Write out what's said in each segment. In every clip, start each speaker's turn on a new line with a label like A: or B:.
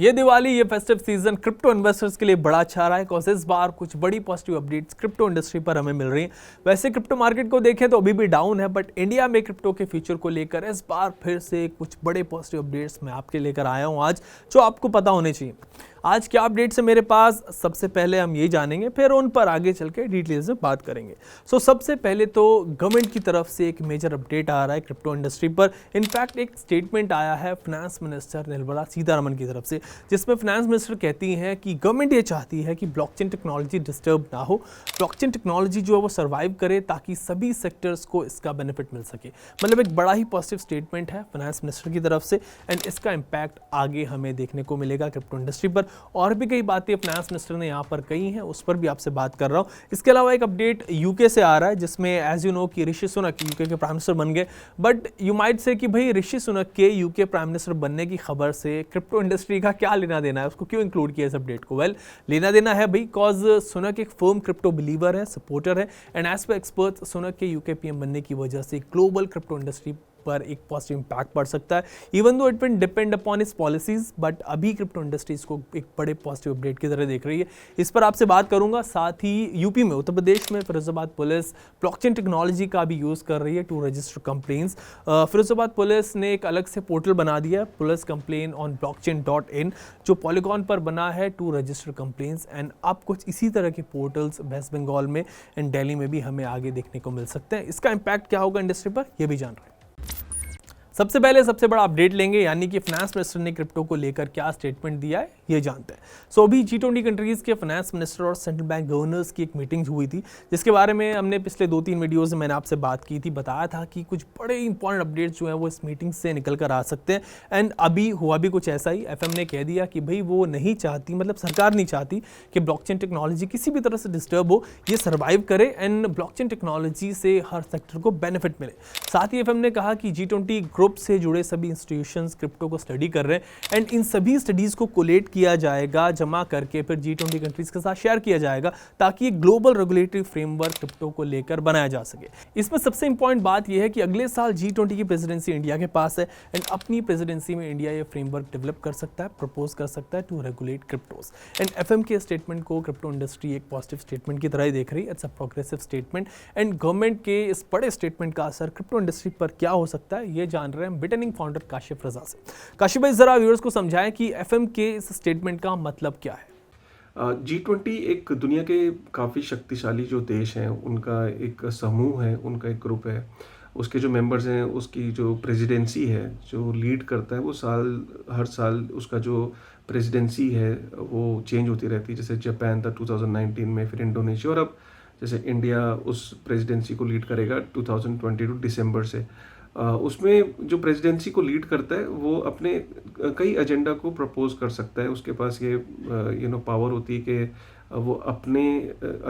A: ये दिवाली, ये festive season crypto investors के लिए बड़ा अच्छा रहा है, बिकॉज इस बार कुछ बड़ी पॉजिटिव अपडेट्स क्रिप्टो इंडस्ट्री पर हमें मिल रही हैं। वैसे क्रिप्टो मार्केट को देखें तो अभी भी डाउन है, बट इंडिया में क्रिप्टो के फ्यूचर को लेकर इस बार फिर से कुछ बड़े पॉजिटिव अपडेट्स मैं आपके लेकर आया हूं आज, जो आपको पता होने चाहिए। आज क्या अपडेट्स है मेरे पास, सबसे पहले हम ये जानेंगे, फिर उन पर आगे चल के डिटेल्स में बात करेंगे। सबसे पहले तो गवर्नमेंट की तरफ से एक मेजर अपडेट आ रहा है क्रिप्टो इंडस्ट्री पर। इनफैक्ट एक स्टेटमेंट आया है फाइनेंस मिनिस्टर निर्मला सीतारमण की तरफ से, जिसमें फाइनेंस मिनिस्टर कहती हैं कि गवर्नमेंट ये चाहती है कि ब्लॉकचेन टेक्नोलॉजी डिस्टर्ब ना हो, ब्लॉकचेन टेक्नोलॉजी जो है वो सर्वाइव करे, ताकि सभी सेक्टर्स को इसका बेनिफिट मिल सके। मतलब एक बड़ा ही पॉजिटिव स्टेटमेंट है फाइनेंस मिनिस्टर की तरफ से, एंड इसका इम्पैक्ट आगे हमें देखने को मिलेगा क्रिप्टो इंडस्ट्री पर। और भी कई बातें फाइनेंस मिनिस्टर ने यहाँ पर कही हैं, उस पर भी आपसे बात कर रहा हूँ। इसके अलावा एक अपडेट यूके से आ रहा है, जिसमें एज यू नो कि ऋषि सुनक यूके के प्राइम मिनिस्टर बन गए। बट यू माइट से कि भाई ऋषि सुनक के यूके प्राइम मिनिस्टर बनने की खबर से क्रिप्टो इंडस्ट्री का क्या लेना देना है, उसको क्यों इंक्लूड किया इस अपडेट को? वेल, लेना देना है भाई, कॉज सुनक एक फर्म क्रिप्टो बिलीवर है, सपोर्टर है, and as per expert Sunak के यूके पीएम बनने की वजह से ग्लोबल क्रिप्टो इंडस्ट्री पर एक पॉजिटिव इम्पैक्ट पड़ सकता है। Even though it will depend upon इस पॉलिसीज, बट अभी क्रिप्टो इंडस्ट्री इसको एक बड़े पॉजिटिव अपडेट की तरह देख रही है। इस पर आपसे बात करूंगा। साथ ही यूपी में, उत्तर प्रदेश में फिरोजाबाद पुलिस ब्लॉकचेन टेक्नोलॉजी का भी यूज़ कर रही है to register complaints. Firozabad police ने एक अलग से पोर्टल बना दिया, पुलिस कंप्लेन ऑन blockchain.in, जो पॉलीगॉन पर बना है टू रजिस्टर कंप्लेंट्स। एंड अब कुछ इसी तरह के पोर्टल्स वेस्ट बंगाल में एंड दिल्ली में भी हमें आगे देखने को मिल सकते हैं। इसका इम्पैक्ट क्या होगा इंडस्ट्री पर, यह भी जान रहे हैं। सबसे पहले सबसे बड़ा अपडेट लेंगे, यानी कि फाइनेंस मिनिस्टर ने क्रिप्टो को लेकर क्या स्टेटमेंट दिया है, ये जानते हैं। अभी G20 कंट्रीज के फाइनेंस मिनिस्टर और सेंट्रल बैंक गवर्नर्स की एक मीटिंग हुई थी, जिसके बारे में हमने पिछले 2-3 वीडियोस में मैंने आपसे बात की थी, बताया था कि कुछ बड़े इंपॉर्टेंट अपडेट्स जो हैं वो इस मीटिंग से निकल कर आ सकते हैं। एंड अभी हुआ भी कुछ ऐसा ही। FM ने कह दिया कि भाई वो नहीं चाहती, मतलब सरकार नहीं चाहती कि ब्लॉकचेन टेक्नोलॉजी किसी भी तरह से डिस्टर्ब हो, ये सर्वाइव करे एंड ब्लॉकचेन टेक्नोलॉजी से हर सेक्टर को बेनिफिट मिले। साथ ही FM ने कहा कि G20 ग्रुप से जुड़े सभी इंस्टीट्यूशंस क्रिप्टो को स्टडी कर रहे हैं, एंड इन सभी स्टडीज को कोलेट किया जाएगा, जमा करके फिर G20 कंट्रीज के साथ शेयर किया जाएगा, ताकि एक ग्लोबल रेगुलेटरी फ्रेमवर्क क्रिप्टो को लेकर बनाया जा सके। इसमें सबसे इंपॉर्टेंट बात यह है कि अगले साल G20 की प्रेसिडेंसी इंडिया के पास है, एंड अपनी प्रेसिडेंसी में इंडिया ये फ्रेमवर्क डेवलप कर सकता है, प्रपोज कर सकता है to regulate cryptos. And FM के स्टेटमेंट को क्रिप्टो इंडस्ट्री एक पॉजिटिव स्टेटमेंट की तरह ही देख रही है। It's a progressive statement, and government के इस बड़े स्टेटमेंट का असर क्रिप्टो इंडस्ट्री पर क्या हो सकता है, ये जान रहे हैं बिटनिंग फाउंडर काशिफ रजा से। काशिफ भाई, जरा व्यूअर्स को समझाएं कि FM के इस स्टेटमेंट का मतलब क्या है।
B: G20 एक दुनिया के काफ़ी शक्तिशाली जो देश हैं उनका एक समूह है, उनका एक ग्रुप है। उसके जो मेंबर्स हैं, उसकी जो प्रेसिडेंसी है, जो लीड करता है, वो हर साल उसका जो प्रेसिडेंसी है वो चेंज होती रहती है। जैसे जापान था 2019 में, फिर इंडोनेशिया, और अब जैसे इंडिया उस प्रेसिडेंसी को लीड करेगा 2022 दिसंबर से। उसमें जो प्रेसिडेंसी को लीड करता है वो अपने कई एजेंडा को प्रपोज कर सकता है। उसके पास ये पावर होती है कि वो अपने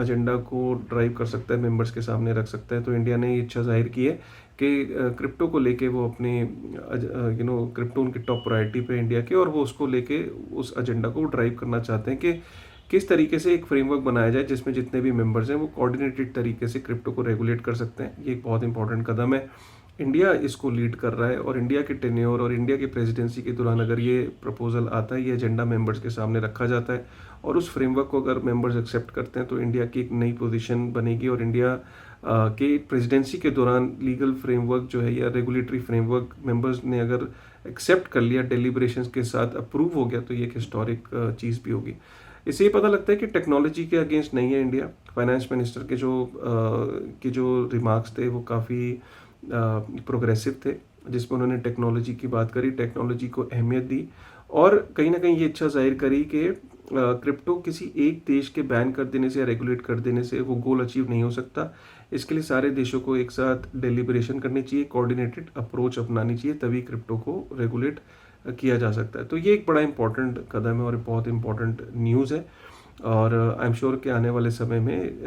B: एजेंडा को ड्राइव कर सकता है, मेंबर्स के सामने रख सकता है। तो इंडिया ने ये इच्छा जाहिर की है कि क्रिप्टो को लेके वो अपने क्रिप्टो उनकी टॉप प्रायोरिटी पे इंडिया के, और वो उसको लेके उस एजेंडा को ड्राइव करना चाहते हैं कि किस तरीके से एक फ्रेमवर्क बनाया जाए जिसमें जितने भी मेंबर्स हैं वो कोऑर्डिनेटेड तरीके से क्रिप्टो को रेगुलेट कर सकते हैं। ये एक बहुत इंपॉर्टेंट कदम है। इंडिया इसको लीड कर रहा है, और इंडिया के टेन्योर और इंडिया की प्रेसिडेंसी के दौरान अगर ये प्रपोजल आता है, ये एजेंडा मेंबर्स के सामने रखा जाता है, और उस फ्रेमवर्क को अगर मेंबर्स एक्सेप्ट करते हैं, तो इंडिया की एक नई पोजीशन बनेगी। और इंडिया के प्रेसिडेंसी के दौरान लीगल फ्रेमवर्क जो है या रेगुलेटरी फ्रेमवर्क मेंबर्स ने अगर एक्सेप्ट कर लिया, डेलिब्रेशंस के साथ अप्रूव हो गया, तो ये एक हिस्टोरिक चीज़ भी होगी। इससे ये पता लगता है कि टेक्नोलॉजी के अगेंस्ट नहीं है इंडिया। फाइनेंस मिनिस्टर के जो रिमार्क्स थे वो काफ़ी प्रोग्रेसिव थे, जिसमें उन्होंने टेक्नोलॉजी की बात करी, टेक्नोलॉजी को अहमियत दी, और कहीं ना कहीं ये इच्छा जाहिर करी कि क्रिप्टो किसी एक देश के बैन कर देने से या रेगुलेट कर देने से वो गोल अचीव नहीं हो सकता। इसके लिए सारे देशों को एक साथ डेलिब्रेशन करनी चाहिए, कोऑर्डिनेटेड अप्रोच अपनानी चाहिए, तभी क्रिप्टो को रेगुलेट किया जा सकता है। तो ये एक बड़ा इंपॉर्टेंट कदम है और बहुत इंपॉर्टेंट न्यूज़ है। और आई एम श्योर कि आने वाले समय में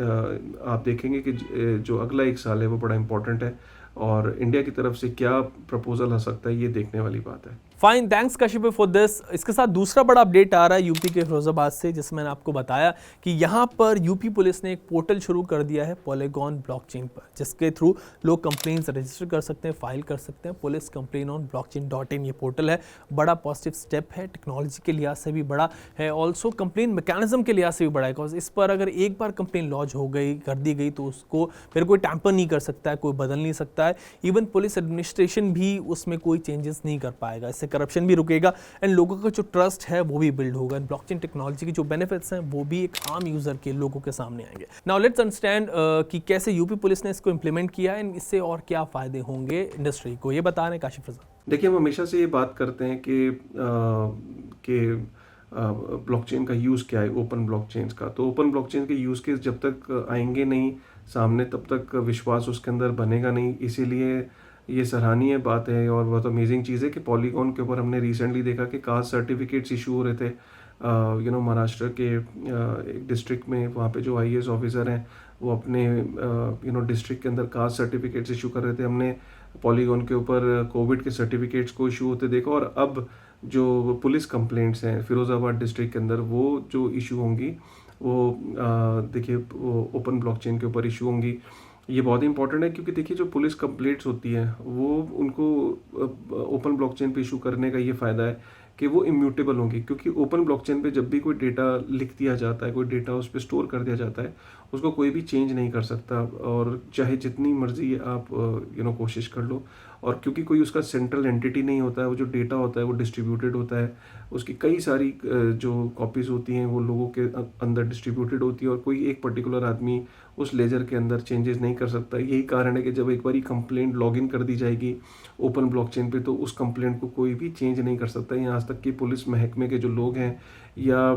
B: आप देखेंगे कि जो अगला एक साल है वो बड़ा इंपॉर्टेंट है, और इंडिया की तरफ से क्या प्रपोजल आ सकता है, ये देखने वाली बात है।
A: Fine, thanks Kashif for this. इसके साथ दूसरा बड़ा अपडेट आ रहा है यूपी के फिरोजाबाद से, जिसमें मैंने आपको बताया कि यहाँ पर यूपी पुलिस ने एक पोर्टल शुरू कर दिया है पॉलीगॉन ब्लॉकचेन पर, जिसके थ्रू लोग कंप्लेंट्स रजिस्टर कर सकते हैं, फाइल कर सकते हैं। पुलिस कंप्लेन ऑन blockchain.in ये पोर्टल है। बड़ा पॉजिटिव स्टेप है, टेक्नोलॉजी के लिहाज से भी बड़ा है, ऑल्सो कंप्लेन मैकेनिज्म के लिहाज से भी बड़ा है। बिकॉज इस पर अगर एक बार कंप्लेन लॉन्च हो गई, कर दी गई, तो उसको फिर कोई टैंपर नहीं कर सकता है, कोई बदल नहीं सकता है। इवन पुलिस एडमिनिस्ट्रेशन भी उसमें कोई चेंजेस नहीं कर पाएगा। इससे करप्शन भी रुकेगा एंड लोगों का जो ट्रस्ट है वो भी बिल्ड होगा। ब्लॉकचेन टेक्नोलॉजी की जो बेनिफिट्स हैं वो भी एक आम यूजर के लोगों के सामने आएंगे। नाउ लेट्स अंडरस्टैंड कि कैसे यूपी पुलिस ने इसको इंप्लीमेंट किया एंड इससे और क्या फायदे होंगे इंडस्ट्री को, ये बता रहे हैं काशिफ रजा।
B: देखिए, हम हमेशा से ये बात करते हैं कि ब्लॉकचेन का यूज़ क्या है, ओपन ब्लॉकचेन्स का। तो ओपन ब्लॉकचेन के यूज़ केस जब तक आएंगे नहीं सामने, तब तक विश्वास उसके अंदर बनेगा नहीं। इसीलिए ये सराहनीय बात है और बहुत अमेजिंग चीज़ है कि पॉलीगॉन के ऊपर हमने रिसेंटली देखा कि कास्ट सर्टिफिकेट्स इशू हो रहे थे। महाराष्ट्र के एक डिस्ट्रिक्ट में, वहाँ पे जो IAS ऑफिसर हैं वो अपने डिस्ट्रिक्ट के अंदर कास्ट सर्टिफिकेट्स इशू कर रहे थे। हमने पॉलीगॉन के ऊपर कोविड के सर्टिफिकेट्स को इशू होते देखा। और अब जो पुलिस कंप्लेंट्स हैं फिरोज़ाबाद डिस्ट्रिक्ट के अंदर, वो जो इशू होंगी वो देखिए वो ओपन ब्लॉकचेन के ऊपर इशू होंगी। ये बहुत ही इंपॉर्टेंट है, क्योंकि देखिए जो पुलिस कंप्लेंट्स होती हैं वो उनको ओपन ब्लॉकचेन पे इशू करने का ये फ़ायदा है कि वो इम्यूटेबल होंगी। क्योंकि ओपन ब्लॉकचेन पे जब भी कोई डेटा लिख दिया जाता है, कोई डेटा उस पर स्टोर कर दिया जाता है, उसको कोई भी चेंज नहीं कर सकता, और चाहे जितनी मर्जी आप कोशिश कर लो। और क्योंकि कोई उसका सेंट्रल एंटिटी नहीं होता है, वो जो डेटा होता है वो डिस्ट्रीब्यूटेड होता है, उसकी कई सारी जो कॉपीज़ होती हैं वो लोगों के अंदर डिस्ट्रीब्यूटेड होती है, और कोई एक पर्टिकुलर आदमी उस लेजर के अंदर चेंजेस नहीं कर सकता। यही कारण है कि जब एक बार कंप्लेंट लॉगिन कर दी जाएगी ओपन ब्लॉकचेन पे, तो उस कंप्लेंट को कोई भी चेंज नहीं कर सकता। यहाँ तक कि पुलिस महकमे के जो लोग हैं या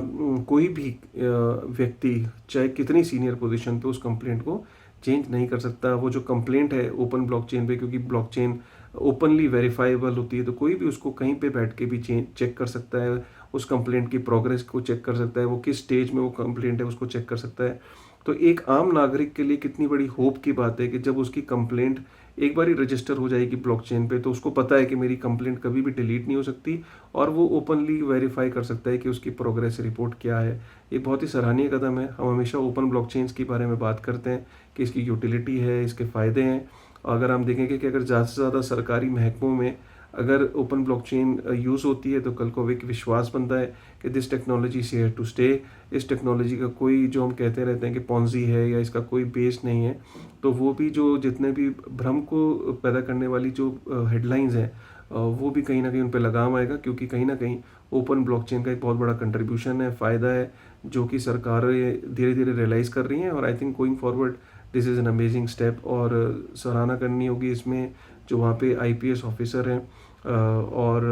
B: कोई भी व्यक्ति, चाहे कितनी सीनियर पोजीशन पे, उस कंप्लेंट को चेंज नहीं कर सकता। वो जो कंप्लेंट है ओपन ब्लॉकचेन पे, क्योंकि ब्लॉकचेन ओपनली वेरीफाइबल होती है, तो कोई भी उसको कहीं पे बैठ के भी चेक कर सकता है, उस कंप्लेंट की प्रोग्रेस को चेक कर सकता है, वो किस स्टेज में वो कंप्लेंट है उसको चेक कर सकता है। तो एक आम नागरिक के लिए कितनी बड़ी होप की बात है कि जब उसकी कंप्लेंट एक बार ही रजिस्टर हो जाएगी ब्लॉकचेन पे, तो उसको पता है कि मेरी कंप्लेंट कभी भी डिलीट नहीं हो सकती, और वो ओपनली वेरीफाई कर सकता है कि उसकी प्रोग्रेस रिपोर्ट क्या है। ये बहुत ही सराहनीय कदम है। हम हमेशा ओपन ब्लॉकचेन्स के बारे में बात करते हैं कि इसकी यूटिलिटी है, इसके फ़ायदे हैं। अगर हम देखेंगे कि अगर ज़्यादा से ज़्यादा सरकारी महकमों में अगर ओपन ब्लॉकचेन यूज़ होती है, तो कल को एक विश्वास बनता है कि this technology is here to stay. इस टेक्नोलॉजी का कोई, जो हम कहते रहते हैं कि पॉन्जी है या इसका कोई बेस नहीं है, तो वो भी जो जितने भी भ्रम को पैदा करने वाली जो हेडलाइंस हैं, वो भी कहीं ना कहीं उन पर लगाम आएगा। क्योंकि कहीं ना कहीं ओपन ब्लॉकचेन का एक बहुत बड़ा कंट्रीब्यूशन है, फ़ायदा है, जो कि सरकारें धीरे धीरे रियलाइज़ कर रही हैं। और I think going forward this is an amazing step, और सराहना करनी होगी इसमें जो वहाँ पे IPS ऑफिसर हैं और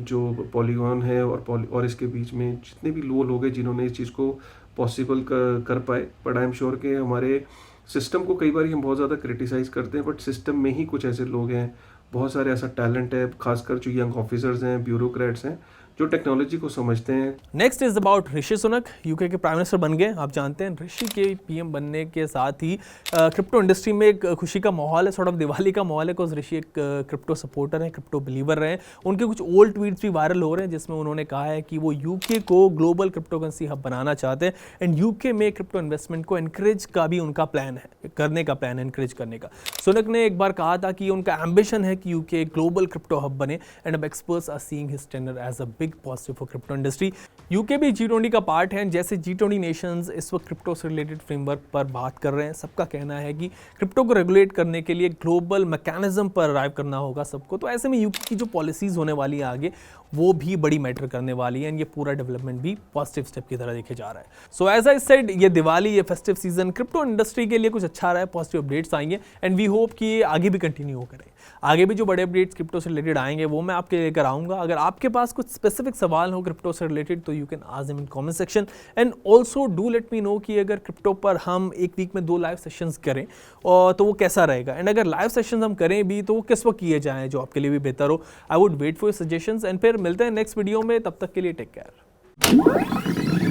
B: जो पॉलीगॉन है और इसके बीच में जितने भी लोग हैं जिन्होंने इस चीज़ को पॉसिबल कर पाए। बट आई एम श्योर कि हमारे सिस्टम को कई बार हम बहुत ज़्यादा क्रिटिसाइज़ करते हैं, बट सिस्टम में ही कुछ ऐसे लोग हैं, बहुत सारे ऐसा टैलेंट है, खासकर जो यंग ऑफिसर्स हैं, ब्यूरोक्रेट्स हैं, जो टेक्नोलॉजी को समझते हैं।
A: Next is about Rishi Sunak, UK के प्राइम मिनिस्टर बन गए। आप जानते हैं ऋषि के PM बनने के साथ ही क्रिप्टो इंडस्ट्री में एक खुशी का माहौल है, सॉर्ट ऑफ दिवाली का माहौल है, बिकॉज ऋषि एक क्रिप्टो सपोर्टर हैं, क्रिप्टो बिलीवर रहे हैं। उनके कुछ ओल्ड ट्वीट्स भी वायरल हो रहे हैं, जिसमें उन्होंने कहा है कि वो यूके को ग्लोबल क्रिप्टो करेंसी हब बनाना चाहते हैं एंड यूके में क्रिप्टो इन्वेस्टमेंट को एनकरेज का भी उनका प्लान है, करने का प्लान है, एनकरेज करने का। सुनक ने एक बार कहा था कि उनका एम्बिशन है कि यूके ग्लोबल क्रिप्टो हब बने एंड अब experts are seeing his tender as a big positive for crypto industry. UK भी G20 का पार्ट है। जैसे G20 नेशंस इस वक्त क्रिप्टो से रिलेटेड फ्रेमवर्क पर बात कर रहे हैं, सबका कहना है कि क्रिप्टो को रेगुलेट करने के लिए ग्लोबल मैकेनिज्म पर अराइव करना होगा सबको। तो ऐसे में यूके की जो पॉलिसीज होने वाली है आगे, वो भी बड़ी मैटर करने वाली है एंड ये पूरा डेवलपमेंट भी पॉजिटिव स्टेप की तरह देखे जा रहा है। सो एज आई सेड, ये दिवाली, ये फेस्टिव सीजन क्रिप्टो इंडस्ट्री के लिए कुछ अच्छा रहा है, पॉजिटिव अपडेट्स आएंगे एंड वी होप कि ये आगे भी कंटिन्यू करें। आगे भी जो बड़े अपडेट्स क्रिप्टो से रिलेटेड आएंगे वो मैं आपके लेकर आऊँगा। अगर आपके पास कुछ स्पेसिफिक सवाल हो क्रिप्टो से रिलेटेड, तो you can ask them in comment section and also do let me know कि अगर क्रिप्टो पर हम एक वीक में 2 लाइव सेशंस करें और तो वो कैसा रहेगा, एंड अगर लाइव सेशंस हम करें भी तो वो किस वक्त किए जाएं जो आपके लिए भी बेहतर हो। I would wait for your suggestions and फिर मिलते हैं नेक्स्ट वीडियो में, तब तक के लिए टेक केयर।